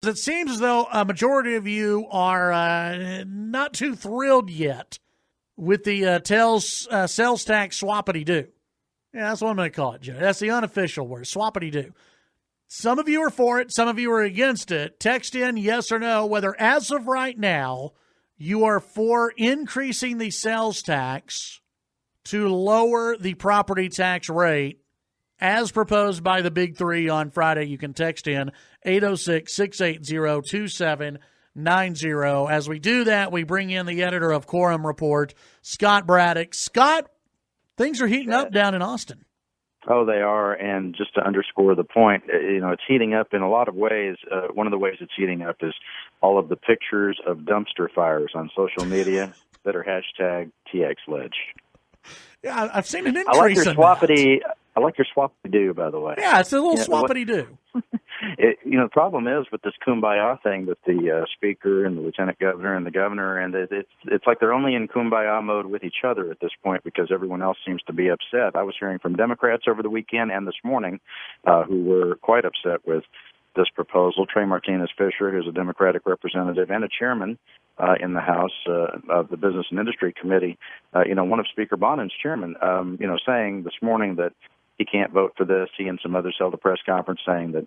It seems as though a majority of you are not too thrilled yet with the sales tax swappity-doo. Yeah, that's what I'm going to call it, Joe. That's the unofficial word, swappity-doo. Some of you are for it. Some of you are against it. Text in yes or no whether, as of right now, you are for increasing the sales tax to lower the property tax rate as proposed by the Big Three on Friday. You can text in 806-680-2790. As we do that, we bring in the editor of Quorum Report, Scott Braddock. Scott, things are heating up down in Austin. Oh, they are, and just to underscore the point, it's heating up in a lot of ways. One of the ways it's heating up is all of the pictures of dumpster fires on social media that are hashtag TXLedge. Yeah, I've seen an increase in that. I like your swappity-doo, by the way. Yeah, it's a little swappity-doo. The problem is with this kumbaya thing with the speaker and the lieutenant governor and the governor, and it's like they're only in kumbaya mode with each other at this point because everyone else seems to be upset. I was hearing from Democrats over the weekend and this morning who were quite upset with this proposal. Trey Martinez-Fisher, who's a Democratic representative and a chairman in the House of the Business and Industry Committee, one of Speaker Bonin's chairman, saying this morning that he can't vote for this. He and some others held a press conference saying that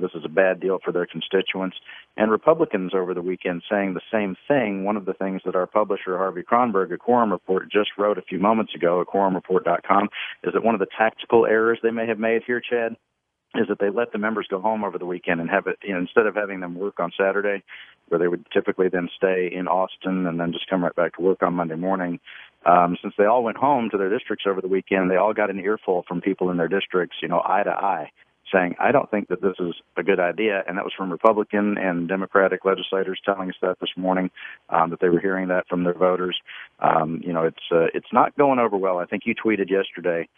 this is a bad deal for their constituents. And Republicans over the weekend saying the same thing. One of the things that our publisher, Harvey Kronberg, at Quorum Report, just wrote a few moments ago at quorumreport.com is that one of the tactical errors they may have made here, Chad, is that they let the members go home over the weekend and have it, instead of having them work on Saturday, where they would typically then stay in Austin and then just come right back to work on Monday morning. Since they all went home to their districts over the weekend, they all got an earful from people in their districts, eye to eye, saying, I don't think that this is a good idea. And that was from Republican and Democratic legislators telling us that this morning, that they were hearing that from their voters. It's not going over well. I think you tweeted yesterday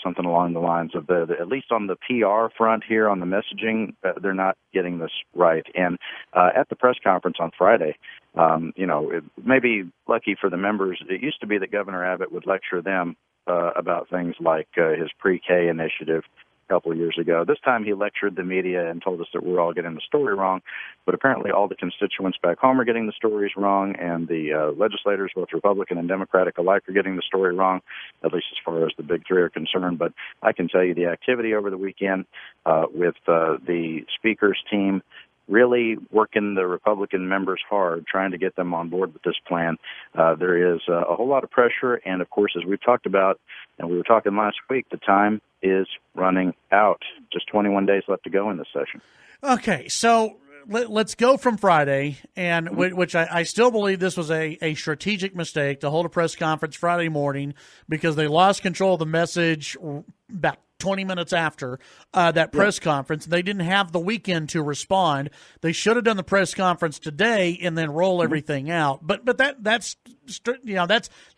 something along the lines of at least on the PR front here, on the messaging, they're not getting this right. And at the press conference on Friday, it may be lucky for the members. It used to be that Governor Abbott would lecture them about things like his pre-K initiative a couple of years ago. This time he lectured the media and told us that we're all getting the story wrong, but apparently all the constituents back home are getting the stories wrong, and the legislators, both Republican and Democratic alike, are getting the story wrong, at least as far as the Big Three are concerned. But I can tell you the activity over the weekend with the Speaker's team really working the Republican members hard, trying to get them on board with this plan. There is a whole lot of pressure, and of course, as we've talked about, and we were talking last week, the time is running out. Just 21 days left to go in this session. Okay, so let's go from Friday, and which I still believe this was a strategic mistake to hold a press conference Friday morning because they lost control of the message about 20 minutes after that press conference. They didn't have the weekend to respond. They should have done the press conference today and then roll everything out. But that's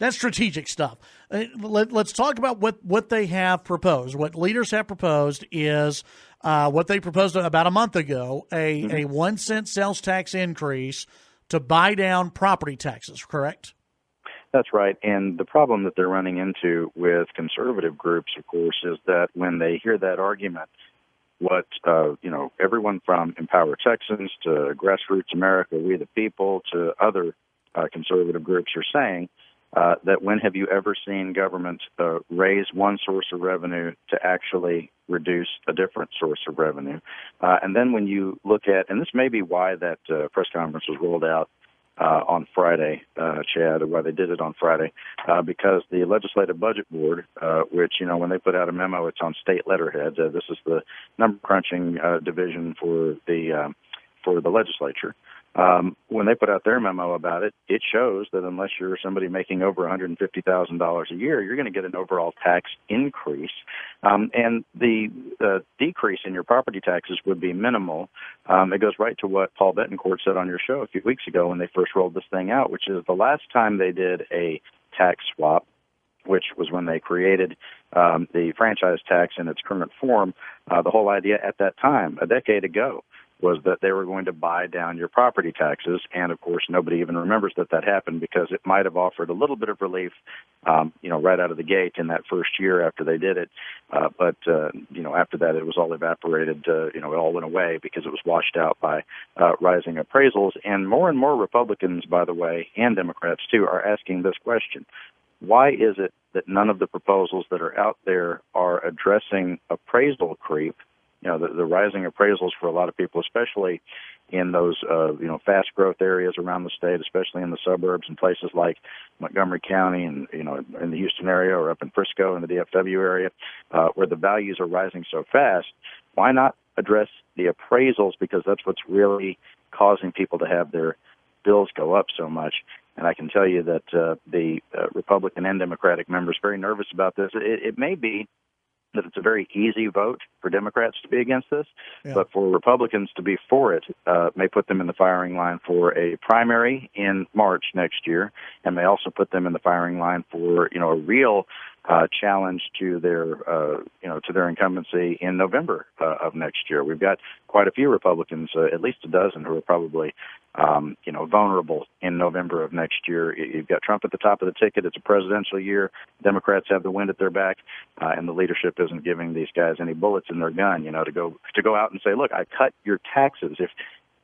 strategic stuff. Let's talk about what they have proposed. What leaders have proposed is what they proposed about a month ago, a 1 cent sales tax increase to buy down property taxes, correct? That's right. And the problem that they're running into with conservative groups, of course, is that when they hear that argument, what, everyone from Empower Texans to Grassroots America, We the People, to other conservative groups are saying that when have you ever seen government raise one source of revenue to actually reduce a different source of revenue? And then when you look at, and this may be why that press conference was rolled out on Friday, Chad, or why they did it on Friday, because the Legislative Budget Board, which, when they put out a memo, it's on state letterhead. This is the number crunching division for the legislature. When they put out their memo about it, it shows that unless you're somebody making over $150,000 a year, you're going to get an overall tax increase. And the decrease in your property taxes would be minimal. It goes right to what Paul Betancourt said on your show a few weeks ago when they first rolled this thing out, which is the last time they did a tax swap, which was when they created the franchise tax in its current form. The whole idea at that time, a decade ago, was that they were going to buy down your property taxes. And, of course, nobody even remembers that happened because it might have offered a little bit of relief, right out of the gate in that first year after they did it. But after that, it was all evaporated. It all went away because it was washed out by rising appraisals. And more Republicans, by the way, and Democrats, too, are asking this question. Why is it that none of the proposals that are out there are addressing appraisal creep? The rising appraisals for a lot of people, especially in those, fast growth areas around the state, especially in the suburbs and places like Montgomery County and, in the Houston area or up in Frisco in the DFW area, where the values are rising so fast. Why not address the appraisals? Because that's what's really causing people to have their bills go up so much. And I can tell you that the Republican and Democratic members are very nervous about this. It may be that it's a very easy vote for Democrats to be against this, but for Republicans to be for it may put them in the firing line for a primary in March next year, and may also put them in the firing line for a real challenge to their incumbency in November of next year. We've got quite a few Republicans, at least a dozen, who are probably vulnerable in November of next year. You've got Trump at the top of the ticket. It's a presidential year. Democrats have the wind at their back, and the leadership isn't giving these guys any bullets in their gun, to go out and say, look, I cut your taxes.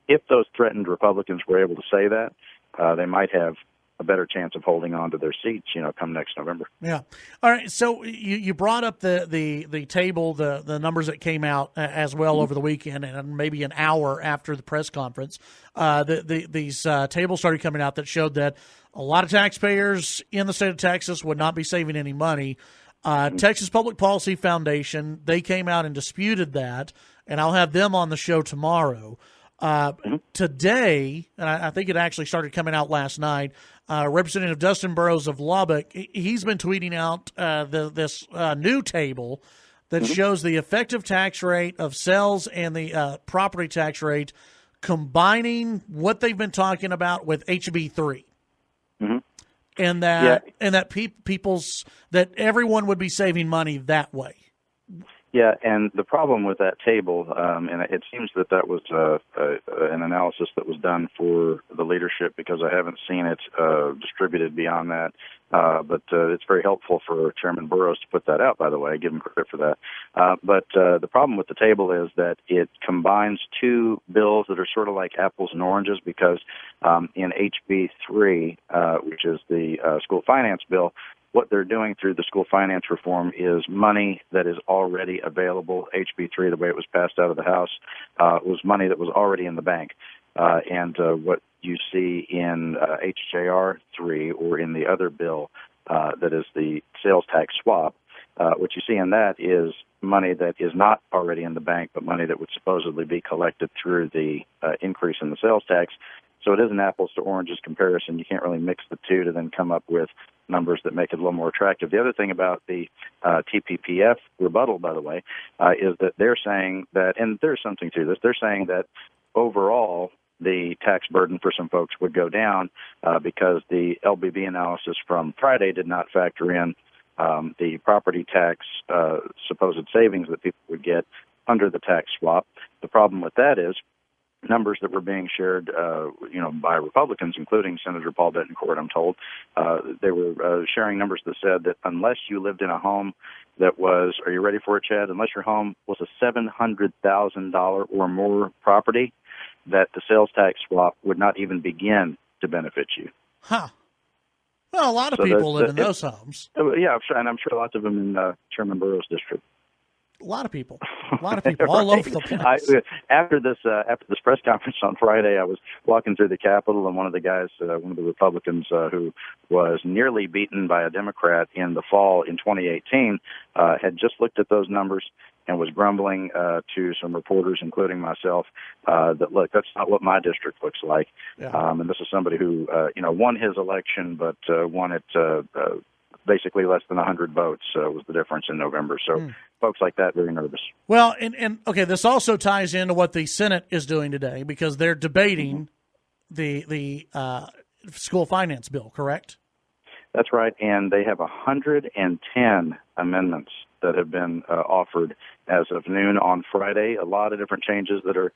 If those threatened Republicans were able to say that, they might have a better chance of holding on to their seats, come next November. Yeah. All right. So you brought up the table, the numbers that came out as well over the weekend, and maybe an hour after the press conference. These tables started coming out that showed that a lot of taxpayers in the state of Texas would not be saving any money. Texas Public Policy Foundation, they came out and disputed that, and I'll have them on the show tomorrow. Today, and I think it actually started coming out last night, Representative Dustin Burrows of Lubbock, he's been tweeting out this new table that shows the effective tax rate of sales and the property tax rate, combining what they've been talking about with HB3. And that people's that everyone would be saving money that way. Yeah, and the problem with that table, and it seems that was an analysis that was done for the leadership, because I haven't seen it distributed beyond that. But it's very helpful for Chairman Burrows to put that out, by the way. I give him credit for that. But the problem with the table is that it combines two bills that are sort of like apples and oranges, because in HB3, which is the school finance bill, what they're doing through the school finance reform is money that is already available. HB3, the way it was passed out of the House, was money that was already in the bank. And what you see in HJR 3 or in the other bill that is the sales tax swap, what you see in that is money that is not already in the bank, but money that would supposedly be collected through the increase in the sales tax. So it is an apples to oranges comparison. You can't really mix the two to then come up with numbers that make it a little more attractive. The other thing about the TPPF rebuttal, by the way, is that they're saying that, and there's something to this, they're saying that overall the tax burden for some folks would go down because the LBB analysis from Friday did not factor in the property tax supposed savings that people would get under the tax swap. The problem with that is numbers that were being shared, by Republicans, including Senator Paul Bettencourt, I'm told, they were sharing numbers that said that unless you lived in a home that was, are you ready for it, Chad? Unless your home was a $700,000 or more property, that the sales tax swap would not even begin to benefit you. Huh. Well, a lot of people live in those homes. Yeah, and I'm sure lots of them in Chairman Burrows' district. A lot of people all over the place. After this press conference on Friday, I was walking through the Capitol, and one of the guys, one of the Republicans who was nearly beaten by a Democrat in the fall in 2018, had just looked at those numbers and was grumbling to some reporters, including myself, that, look, that's not what my district looks like. Yeah. And this is somebody who, won his election, but won it basically less than 100 votes was the difference in November. So folks like that, very nervous. Well, and okay, this also ties into what the Senate is doing today, because they're debating the school finance bill, correct? That's right, and they have 110 amendments that have been offered as of noon on Friday. A lot of different changes that are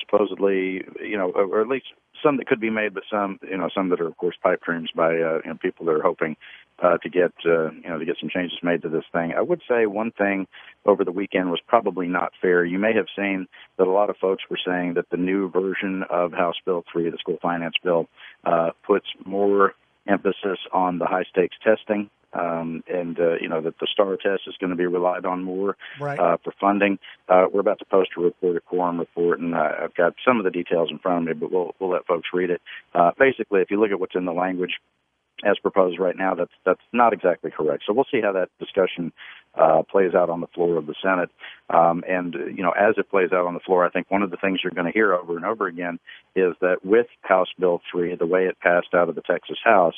supposedly, or at least some that could be made, but some that are, of course, pipe dreams by people that are hoping to get some changes made to this thing. I would say one thing over the weekend was probably not fair. You may have seen that a lot of folks were saying that the new version of House Bill 3, the school finance bill, puts more emphasis on the high-stakes testing, that the STAR test is going to be relied on more for funding. We're about to post a report, a quorum report, and I've got some of the details in front of me, but we'll let folks read it. Basically, if you look at what's in the language as proposed right now, that's not exactly correct. So we'll see how that discussion plays out on the floor of the Senate. As it plays out on the floor, I think one of the things you're going to hear over and over again is that with House Bill 3, the way it passed out of the Texas House,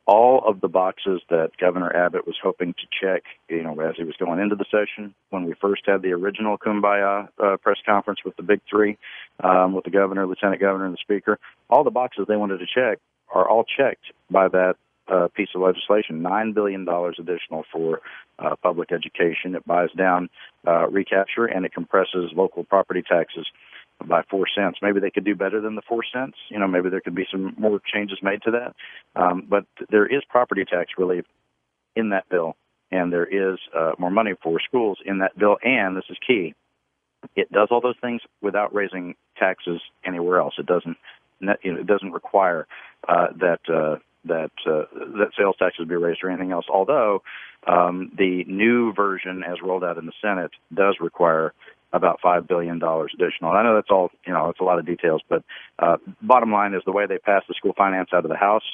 all of the boxes that Governor Abbott was hoping to check, as he was going into the session, when we first had the original Kumbaya press conference with the big three, with the governor, lieutenant governor, and the speaker, all the boxes they wanted to check are all checked by that piece of legislation. $9 billion additional for public education. It buys down recapture, and it compresses local property taxes by 4 cents. Maybe they could do better than the 4 cents. Maybe there could be some more changes made to that. But there is property tax relief in that bill, and there is more money for schools in that bill. And this is key: it does all those things without raising taxes anywhere else. It doesn't require that sales taxes be raised or anything else. Although the new version, as rolled out in the Senate, does require about $5 billion additional. And I know that's all, it's a lot of details, but bottom line is the way they passed the school finance out of the House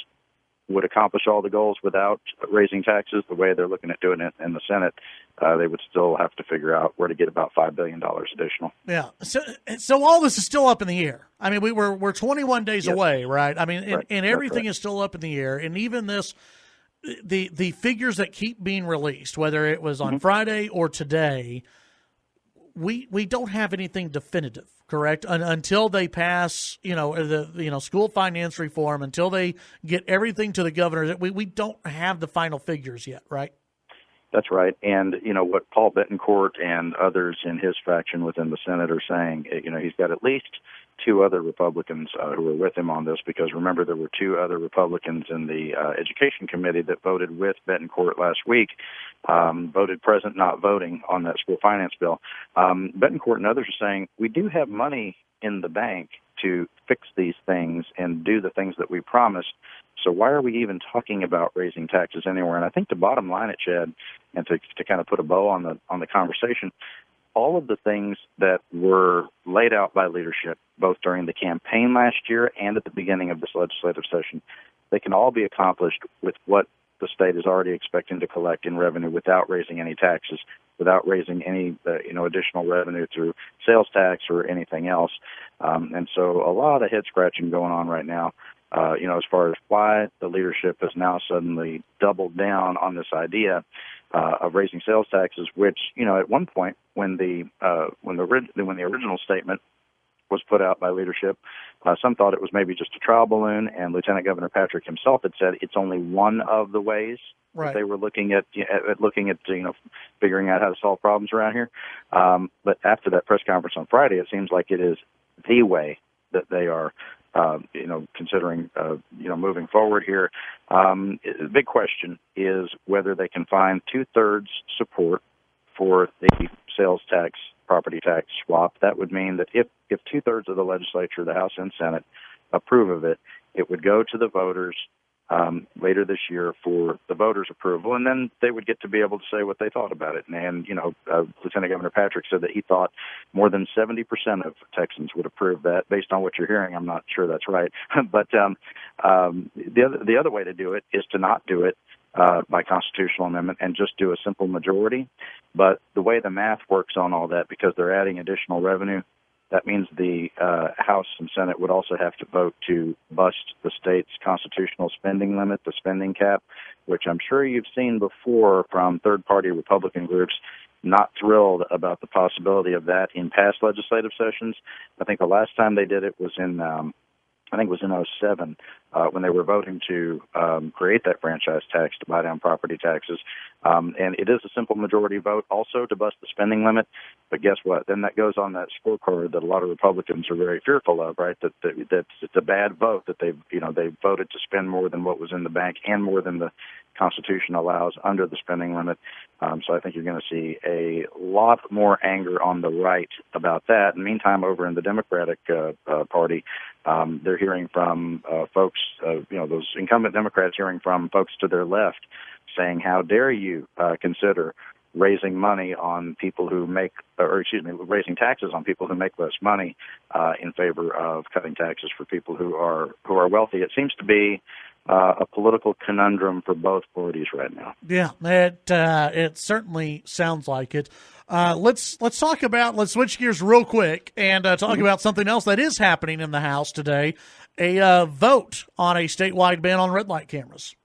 would accomplish all the goals without raising taxes. The way they're looking at doing it in the Senate, they would still have to figure out where to get about $5 billion additional. Yeah. So all this is still up in the air. I mean, we're 21 days away, right? I mean, and everything is still up in the air. And even this, the figures that keep being released, whether it was on Friday or today, we don't have anything definitive, correct? Until they pass, the school finance reform, until they get everything to the governor, we don't have the final figures yet, right? That's right. And, what Paul Bettencourt and others in his faction within the Senate are saying, he's got at least two other Republicans who were with him on this, because remember, there were two other Republicans in the Education Committee that voted with Bettencourt last week, voted present, not voting on that school finance bill. Bettencourt and others are saying, we do have money in the bank to fix these things and do the things that we promised. So why are we even talking about raising taxes anywhere? And I think the bottom line at Chad, and to kind of put a bow on the conversation, all of the things that were laid out by leadership, both during the campaign last year and at the beginning of this legislative session, they can all be accomplished with what the state is already expecting to collect in revenue without raising any taxes, without raising any additional revenue through sales tax or anything else. And so a lot of head scratching going on right now. As far as why the leadership has now suddenly doubled down on this idea of raising sales taxes, which at one point when the original statement was put out by leadership, some thought it was maybe just a trial balloon, and Lieutenant Governor Patrick himself had said it's only one of the ways that they were looking at figuring out how to solve problems around here. But after that press conference on Friday, it seems like it is the way that they are considering, moving forward here. The big question is whether they can find 2/3 support for the sales tax, property tax swap. That would mean that if 2/3 of the legislature, the House and Senate, approve of it, it would go to the voters later this year for the voters' approval, and then they would get to be able to say what they thought about it. And Lieutenant Governor Patrick said that he thought more than 70% of Texans would approve that. Based on what you're hearing, I'm not sure that's right. But the other way to do it is to not do it by constitutional amendment and just do a simple majority. But the way the math works on all that, because they're adding additional revenue, that means the House and Senate would also have to vote to bust the state's constitutional spending limit, the spending cap, which I'm sure you've seen before from third-party Republican groups not thrilled about the possibility of that in past legislative sessions. I think the last time they did it was in I think it was in '07, when they were voting to create that franchise tax to buy down property taxes. And it is a simple majority vote also to bust the spending limit. But guess what? Then that goes on that scorecard that a lot of Republicans are very fearful of, right? That it's a bad vote, that they voted to spend more than what was in the bank and more than the Constitution allows under the spending limit. So I think you're going to see a lot more anger on the right about that. In the meantime, over in the Democratic Party, they're hearing from folks, those incumbent Democrats hearing from folks to their left saying, how dare you consider raising money on people who raising taxes on people who make less money in favor of cutting taxes for people who are wealthy. It seems to be a political conundrum for both parties right now. Yeah, it certainly sounds like it. Let's switch gears real quick and talk about something else that is happening in the House today, a vote on a statewide ban on red light cameras.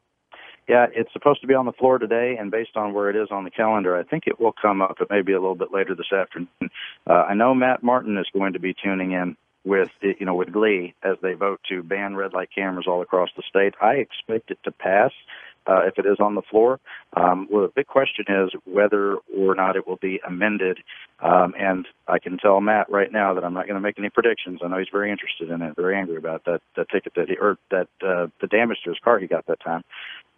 Yeah, it's supposed to be on the floor today, and based on where it is on the calendar, I think it will come up. It may be a little bit later this afternoon. I know Matt Martin is going to be tuning in with glee as they vote to ban red light cameras all across the state. I expect it to pass if it is on the floor. Well, the big question is whether or not it will be amended. And I can tell Matt right now that I'm not going to make any predictions. I know he's very interested in it, very angry about that ticket the damage to his car he got that time.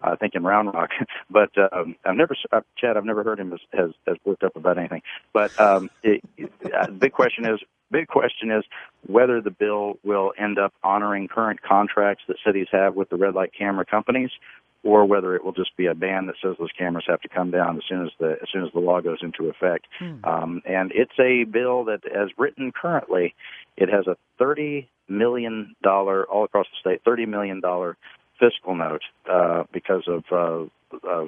I think in Round Rock, but Chad, I've never heard him has worked up about anything. But the big question is whether the bill will end up honoring current contracts that cities have with the red light camera companies, or whether it will just be a ban that says those cameras have to come down as soon as the law goes into effect. And it's a bill that, as written currently, it has a $30 million all across the state, $30 million fiscal note because of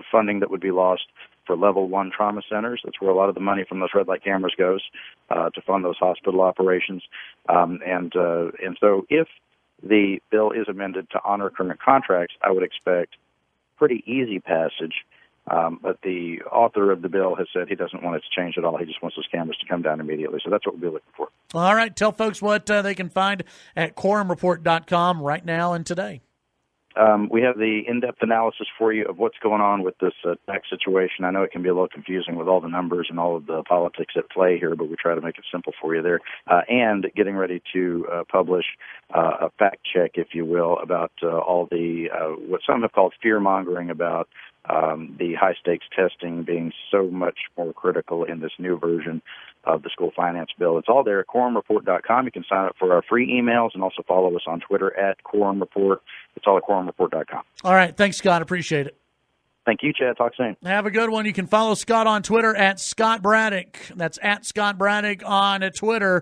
funding that would be lost for level 1 trauma centers. That's where a lot of the money from those red light cameras goes to fund those hospital operations. And so if the bill is amended to honor current contracts, I would expect pretty easy passage. But the author of the bill has said he doesn't want it to change at all. He just wants those cameras to come down immediately. So that's what we'll be looking for. All right. Tell folks what they can find at quorumreport.com right now and today. We have the in-depth analysis for you of what's going on with this tax situation. I know it can be a little confusing with all the numbers and all of the politics at play here, but we try to make it simple for you there. And getting ready to publish a fact check, if you will, about all the what some have called fear-mongering about the high-stakes testing being so much more critical in this new version of the school finance bill. It's all there at quorumreport.com. You can sign up for our free emails and also follow us on Twitter at Quorum Report. It's all at quorumreport.com. All right. Thanks, Scott. Appreciate it. Thank you, Chad. Talk soon. Have a good one. You can follow Scott on Twitter at Scott Braddock. That's at Scott Braddock on Twitter.